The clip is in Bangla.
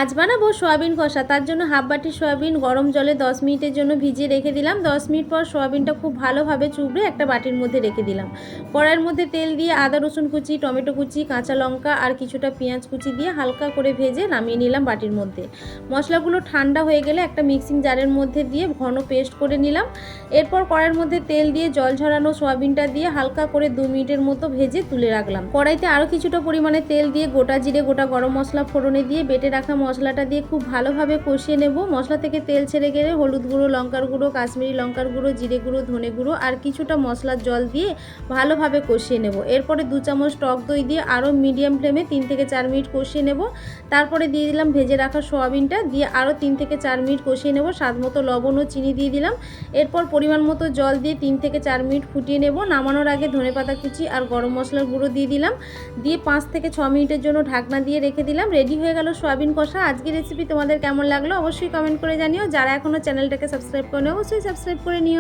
আজ বানাবো সোয়াবিন কষা। তার জন্য হাফ বাটি সোয়াবিন গরম জলে 10 মিনিটের জন্য ভিজিয়ে রেখে দিলাম। 10 মিনিট পর সোয়াবিনটা খুব ভালোভাবে চুবড়ে একটা বাটির মধ্যে রেখে দিলাম। কড়াইয়ের মধ্যে তেল দিয়ে আদা রসুন কুচি, টমেটো কুচি, কাঁচা লঙ্কা আর কিছুটা পেঁয়াজ কুচি দিয়ে হালকা করে ভেজে নামিয়ে নিলাম বাটির মধ্যে। মশলাগুলো ঠান্ডা হয়ে গেলে একটা মিক্সিং জারের মধ্যে দিয়ে ঘন পেস্ট করে নিলাম। এরপর কড়াইয়ের মধ্যে তেল দিয়ে জল ঝরানো সোয়াবিনটা দিয়ে হালকা করে 2 মিনিটের মতো ভেজে তুলে রাখলাম। কড়াইতে আরও কিছুটা পরিমাণে তেল দিয়ে গোটা জিরে, গোটা গরম মশলা ফোড়নে দিয়ে বেটে রাখা মশলাটা দিয়ে খুব ভালোভাবে কষিয়ে নেব। মশলা থেকে তেল ছেড়ে গেলে হলুদ গুঁড়ো, লঙ্কার গুঁড়ো, কাশ্মীরি লঙ্কার গুঁড়ো, জিরে গুঁড়ো, ধনে গুঁড়ো আর কিছুটা মশলার জল দিয়ে ভালোভাবে কষিয়ে নেব। এরপরে 2 চামচ টক দই দিয়ে আরও মিডিয়াম ফ্লেমে 3 থেকে 4 মিনিট কষিয়ে নেব। তারপরে দিয়ে দিলাম ভেজে রাখা সোয়াবিনটা দিয়ে আরও 3 থেকে 4 মিনিট কষিয়ে নেব। স্বাদ মতো লবণ ও চিনি দিয়ে দিলাম। এরপর পরিমাণ মতো জল দিয়ে 3 থেকে 4 মিনিট ফুটিয়ে নেব। নামানোর আগে ধনেপাতা কুচি আর গরম মশলার গুঁড়ো দিয়ে দিলাম। দিয়ে 5 থেকে 6 মিনিটের জন্য ঢাকনা দিয়ে রেখে দিলাম। রেডি হয়ে গেল সোয়াবিন কষা। আজকের রেসিপি তোমাদের কেমন লাগলো অবশ্যই কমেন্ট করে জানিও। যারা এখনও চ্যানেলটাকে সাবস্ক্রাইব করে নিও অবশ্যই সাবস্ক্রাইব করে নিও।